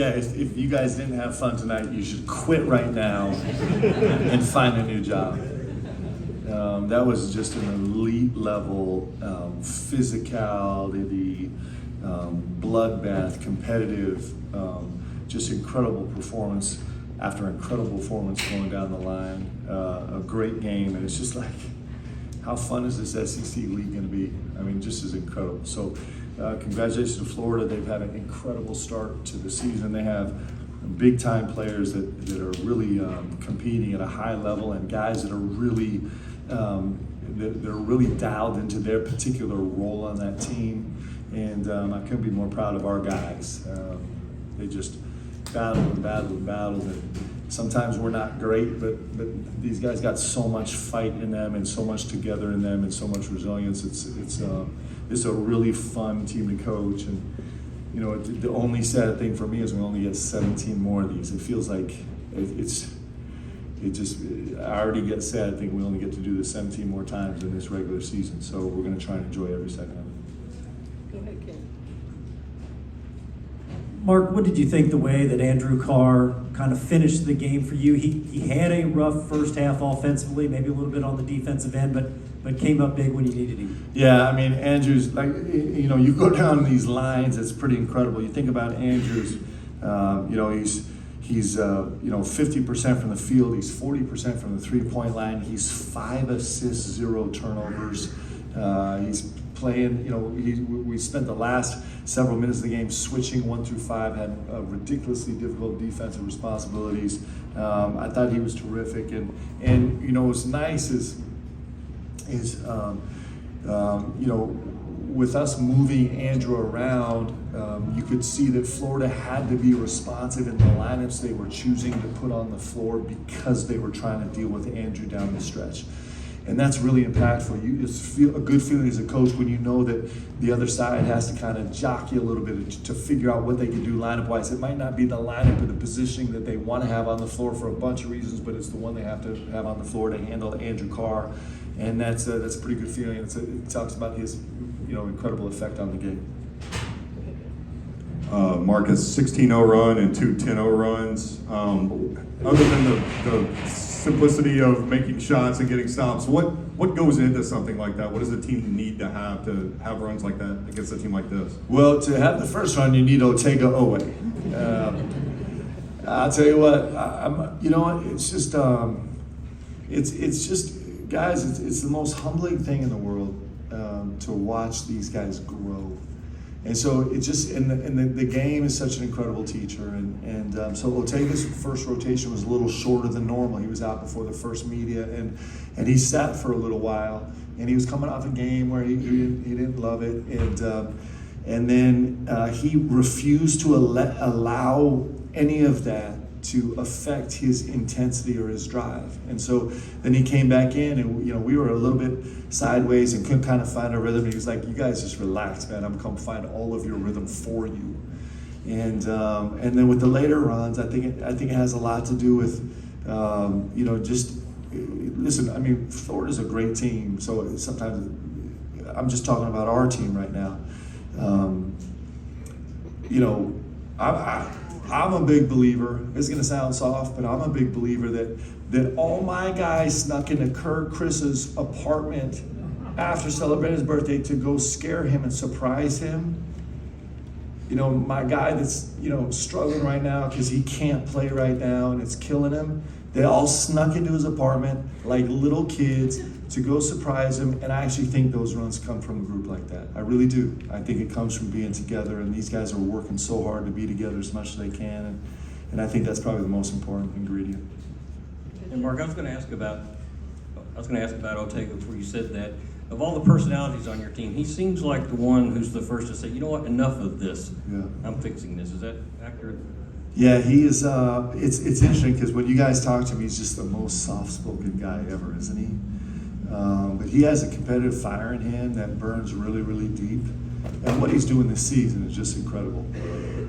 yeah, if you guys didn't have fun tonight, you should quit right now and find a new job. That was just an elite level physicality, bloodbath, competitive, just incredible performance after incredible performance going down the line. A great game, and it's just like, how fun is this SEC league going to be? I mean, just as incredible. So congratulations to Florida. They've had an incredible start to the season. They have big-time players that are really competing at a high level, and guys that are really they're really dialed into their particular role on that team. And I couldn't be more proud of our guys. They just battled and sometimes we're not great, but these guys got so much fight in them and so much together in them and so much resilience. It's a really fun team to coach. And you know, the only sad thing for me is we only get 17 more of these. It feels like I already get sad thinking we only get to do this 17 more times in this regular season. So we're going to try and enjoy every second of it. Go ahead, Ken. Mark, what did you think the way that Andrew Carr kind of finished the game for you? He had a rough first half offensively, maybe a little bit on the defensive end, but came up big when you needed him. Yeah, I mean, Andrews, like, you know, you go down these lines, it's pretty incredible. You think about Andrews, you know, he's 50% from the field, he's 40% from the three-point line, he's 5 assists, 0 turnovers. He's playing, you know, we spent the last several minutes of the game switching 1 through 5, had ridiculously difficult defensive responsibilities. I thought he was terrific, and you know, what's nice is you know, with us moving Andrew around, you could see that Florida had to be responsive in the lineups they were choosing to put on the floor because they were trying to deal with Andrew down the stretch. And that's really impactful. You just feel a good feeling as a coach when you know that the other side has to kind of jockey a little bit to figure out what they can do lineup-wise. It might not be the lineup or the positioning that they want to have on the floor for a bunch of reasons, but it's the one they have to have on the floor to handle Andrew Carr. And that's a pretty good feeling. It talks about his, you know, incredible effect on the game. Marcus, 16-0 run and 2 10-0 runs. Other than the simplicity of making shots and getting stops, what goes into something like that? What does a team need to have runs like that against a team like this? Well, to have the first run, you need Ortega Owe. I'll tell you what, you know what, it's just, guys, it's the most humbling thing in the world to watch these guys grow. And so it just, and the game is such an incredible teacher. And so Ortega's first rotation was a little shorter than normal. He was out before the first media, and he sat for a little while. And he was coming off a game where he didn't love it. And then he refused to allow any of that to affect his intensity or his drive. And so then he came back in, and you know, we were a little bit sideways and couldn't kind of find a rhythm. He was like, "You guys just relax, man. I'm come find all of your rhythm for you." And then with the later runs, I think it has a lot to do with you know, just listen. I mean, Florida's a great team, so sometimes I'm just talking about our team right now. You know, I'm a big believer, it's gonna sound soft, but I'm a big believer that all my guys snuck into Chris's apartment after celebrating his birthday to go scare him and surprise him. You know, my guy that's, you know, struggling right now because he can't play right now and it's killing him, they all snuck into his apartment like little kids to go surprise him, and I actually think those runs come from a group like that. I really do. I think it comes from being together, and these guys are working so hard to be together as much as they can, and I think that's probably the most important ingredient. And Mark, I was going to ask about Ortega before you said that. Of all the personalities on your team, he seems like the one who's the first to say, "You know what? Enough of this. Yeah. I'm fixing this." Is that accurate? Yeah, he is. It's interesting because when you guys talk to him, he's just the most soft-spoken guy ever, isn't he? But he has a competitive fire in him that burns really, really deep. And what he's doing this season is just incredible.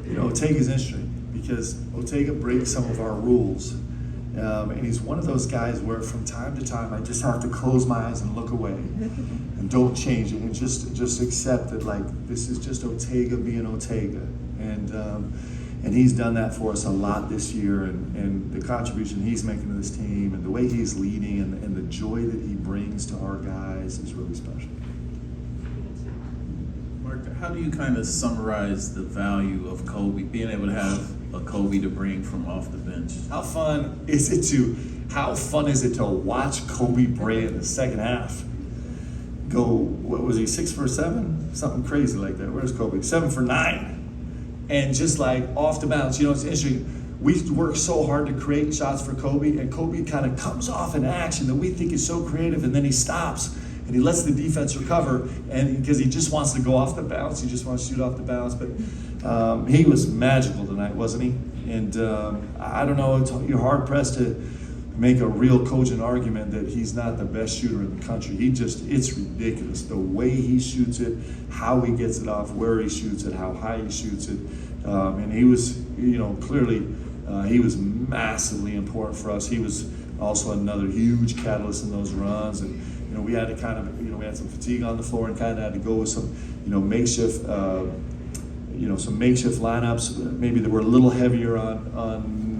You know, Ortega's interesting because Ortega breaks some of our rules. And he's one of those guys where from time to time I just have to close my eyes and look away and don't change it and just accept that, like, this is just Ortega being Ortega. And he's done that for us a lot this year, and the contribution he's making to this team and the way he's leading and the joy that he brings to our guys is really special. Mark, how do you kind of summarize the value of Kobe, being able to have a Kobe to bring from off the bench? How fun is it to watch Kobe Bryant in the second half go, what was he, 6 for 7? Something crazy like that. Where's Kobe? 7 for 9. And just like off the bounce, you know, it's interesting. We work so hard to create shots for Kobe, and Kobe kind of comes off an action that we think is so creative, and then he stops and he lets the defense recover, and because he just wants to go off the bounce, he just wants to shoot off the bounce. But he was magical tonight, wasn't he? And I don't know, you're hard pressed to make a real cogent argument that he's not the best shooter in the country. It's ridiculous. The way he shoots it, how he gets it off, where he shoots it, how high he shoots it. And he was, you know, clearly he was massively important for us. He was also another huge catalyst in those runs. And, you know, we had to kind of, you know, we had some fatigue on the floor and kind of had to go with some, you know, makeshift, some makeshift lineups. Maybe that were a little heavier on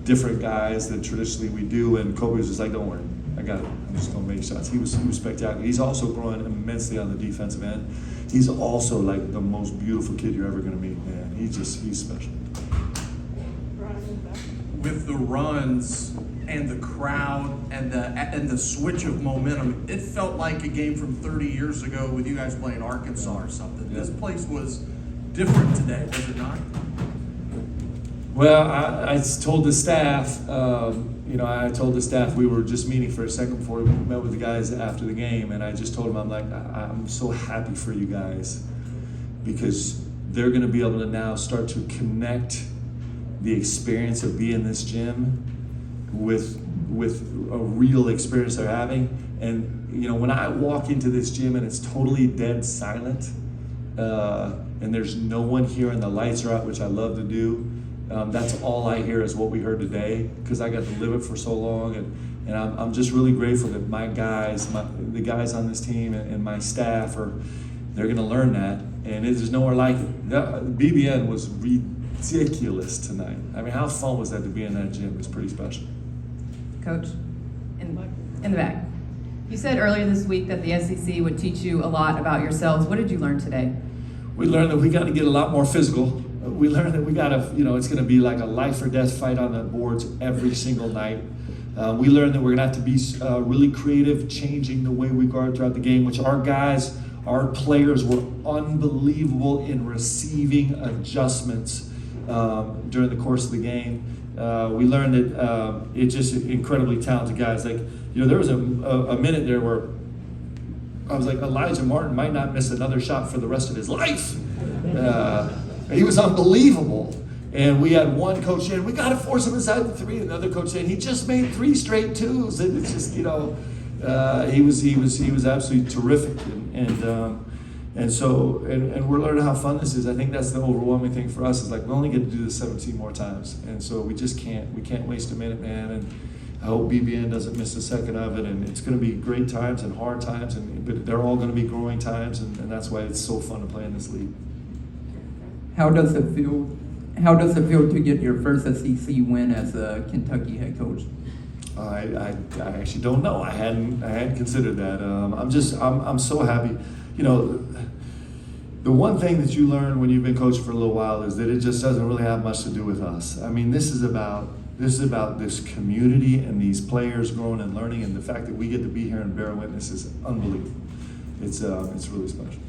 different guys than traditionally we do, and Kobe was just like, don't worry, I got it. I'm just gonna make shots. He was spectacular. He's also growing immensely on the defensive end. He's also like the most beautiful kid you're ever gonna meet, man. He's special. With the runs and the crowd and the switch of momentum, it felt like a game from 30 years ago with you guys playing Arkansas or something. Yeah. This place was different today, was it not? Well, I told the staff, we were just meeting for a second before we met with the guys after the game, and I just told them, I'm like, I'm so happy for you guys, because they're going to be able to now start to connect the experience of being in this gym with a real experience they're having. And, you know, when I walk into this gym and it's totally dead silent, and there's no one here and the lights are out, which I love to do, that's all I hear is what we heard today, because I got to live it for so long, and I'm just really grateful that my guys, the guys on this team and my staff they're going to learn that, and there's nowhere like it. BBN was ridiculous tonight. I mean, how fun was that to be in that gym? It was pretty special. Coach, in the back. You said earlier this week that the SEC would teach you a lot about yourselves. What did you learn today? We learned that we got to get a lot more physical. We learned that we got to, you know, it's going to be like a life or death fight on the boards every single night. We learned that we're going to have to be really creative, changing the way we guard throughout the game, which our players were unbelievable in receiving adjustments during the course of the game. We learned that it's just incredibly talented guys. Like, you know, there was a minute there where I was like, Elijah Martin might not miss another shot for the rest of his life. He was unbelievable. And we had one coach saying, we got to force him inside the 3. And the other coach saying, he just made 3 straight 2s. And it's just, you know, he was absolutely terrific. And so we're learning how fun this is. I think that's the overwhelming thing for us, is like, we only get to do this 17 more times. And so we can't waste a minute, man. And I hope BBN doesn't miss a second of it. And it's going to be great times and hard times, but they're all going to be growing times. And that's why it's so fun to play in this league. How does it feel? How does it feel to get your first SEC win as a Kentucky head coach? I actually don't know. I hadn't considered that. I'm so happy. You know, the one thing that you learn when you've been coaching for a little while is that it just doesn't really have much to do with us. I mean, this is about this community and these players growing and learning, and the fact that we get to be here and bear witness is unbelievable. It's really special.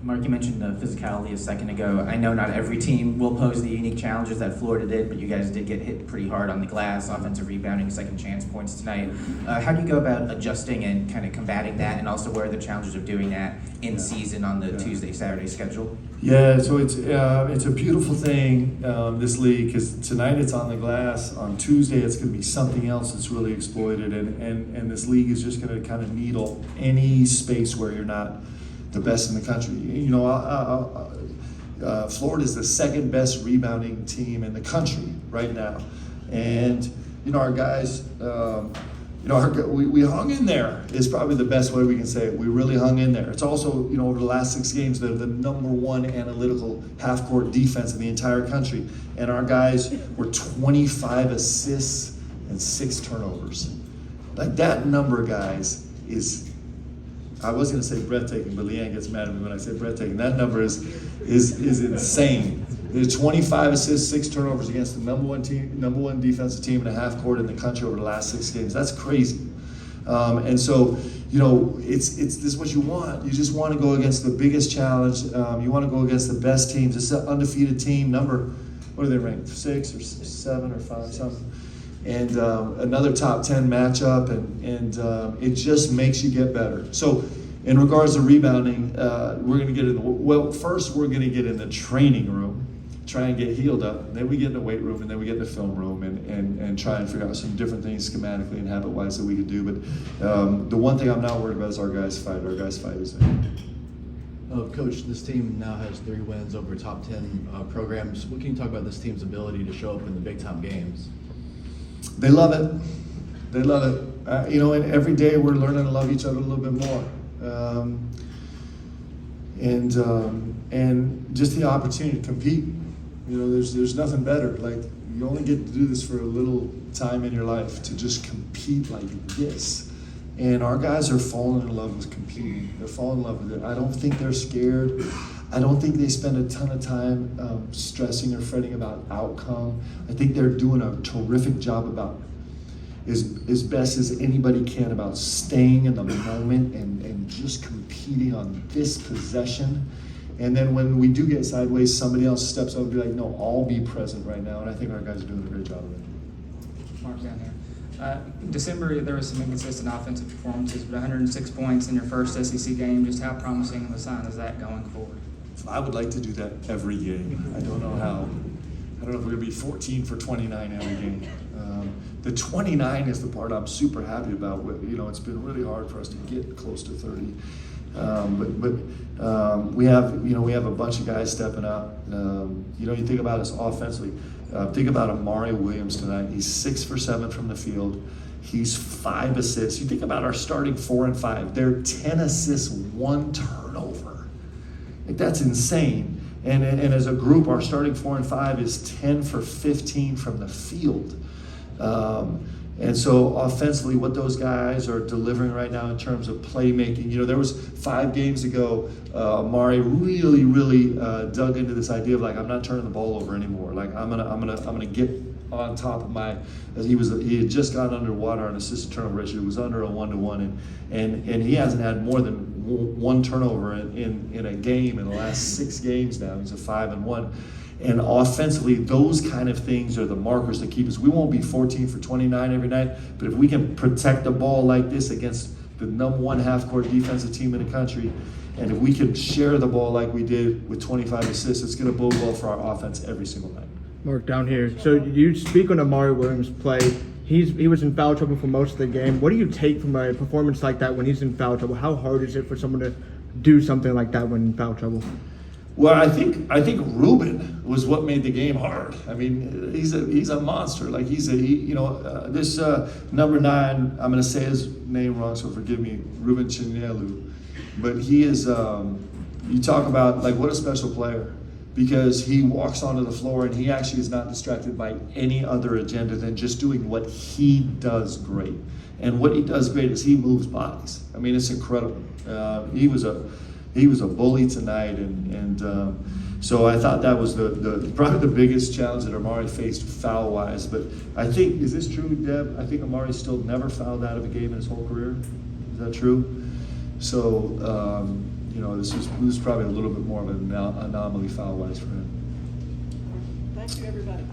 Mark, you mentioned physicality a second ago. I know not every team will pose the unique challenges that Florida did, but you guys did get hit pretty hard on the glass, offensive rebounding, second chance points tonight. How do you go about adjusting and kind of combating that, and also what are the challenges of doing that in season on the Tuesday, Saturday schedule? Yeah, so it's a beautiful thing, this league, because tonight it's on the glass. On Tuesday it's going to be something else that's really exploited, and this league is just going to kind of needle any space where you're not the best in the country. You know, Florida is the second best rebounding team in the country right now, and you know, our guys, we hung in there is probably the best way we can say it. We really hung in there. It's also, over the last 6 games, they're the #1 analytical half-court defense in the entire country. And our guys were 25 assists and 6 turnovers. Like, that number, guys, is, I was going to say breathtaking, but Leanne gets mad at me when I say breathtaking. That number is insane. There's 25 assists, 6 turnovers against the #1 defensive team in a half court in the country over the last 6 games. That's crazy. And so, this is what you want. You just want to go against the biggest challenge. You want to go against the best teams. This is an undefeated team. What are they ranked? 6 or 7 or 5 something. And another top 10 matchup, and it just makes you get better. So, in regards to rebounding, we're going to get first we're going to get in the training room, try and get healed up, and then we get in the weight room, and then we get in the film room, and try and figure out some different things schematically and habit-wise that we could do. But the one thing I'm not worried about is our guys' fight. Our guys' fight is there. Coach, this team now has 3 wins over top 10 programs. What can you talk about this team's ability to show up in the big-time games? They love it. They love it. And every day we're learning to love each other a little bit more. And just the opportunity to compete. There's nothing better. Like, you only get to do this for a little time in your life, to just compete like this. And our guys are falling in love with competing. They're falling in love with it. I don't think they're scared. I don't think they spend a ton of time stressing or fretting about outcome. I think they're doing a terrific job about, as best as anybody can, about staying in the moment and just competing on this possession. And then when we do get sideways, somebody else steps up and be like, no, I'll be present right now. And I think our guys are doing a great job of it. Mark down there. December, there was some inconsistent offensive performances, but 106 points in your first SEC game. Just how promising of a sign is that going forward? I would like to do that every game. I don't know how. I don't know if we're going to be 14 for 29 every game. The 29 is the part I'm super happy about. It's been really hard for us to get close to 30. But we have a bunch of guys stepping up. You think about us offensively. Think about Amari Williams tonight. He's 6 for 7 from the field. He's 5 assists. You think about our starting 4 and 5. They're 10 assists, 1 turnover. Like, that's insane. And as a group, our starting 4 and 5 is 10 for 15 from the field. And so offensively, what those guys are delivering right now in terms of playmaking, there was 5 games ago, Amari really dug into this idea of, like, I'm not turning the ball over anymore. Like, I'm gonna get on top of my. He had just gotten underwater on assist turnover ratio. It was under a 1-to-1, and he hasn't had more than 1 turnover in a game in the last 6 games now. He's a 5-1. And offensively, those kind of things are the markers that keep us. We won't be 14 for 29 every night, but if we can protect the ball like this against the #1 half-court defensive team in the country, and if we can share the ball like we did with 25 assists, it's going to bode well for our offense every single night. Mark, down here. So you speak on Amari Williams' play. He was in foul trouble for most of the game. What do you take from a performance like that when he's in foul trouble? How hard is it for someone to do something like that when in foul trouble? Well, I think Ruben was what made the game hard. I mean, he's a monster. Like, this number 9. I'm going to say his name wrong, so forgive me, Ruben Chinelu. But he is. You talk about, like, what a special player, because he walks onto the floor and he actually is not distracted by any other agenda than just doing what he does great. And what he does great is he moves bodies. I mean, it's incredible. He was a bully tonight, and so I thought that was probably the biggest challenge that Amari faced foul-wise. But I think, is this true, Deb? I think Amari still never fouled out of a game in his whole career. Is that true? So, this is probably a little bit more of an anomaly foul-wise for him. Thank you, everybody.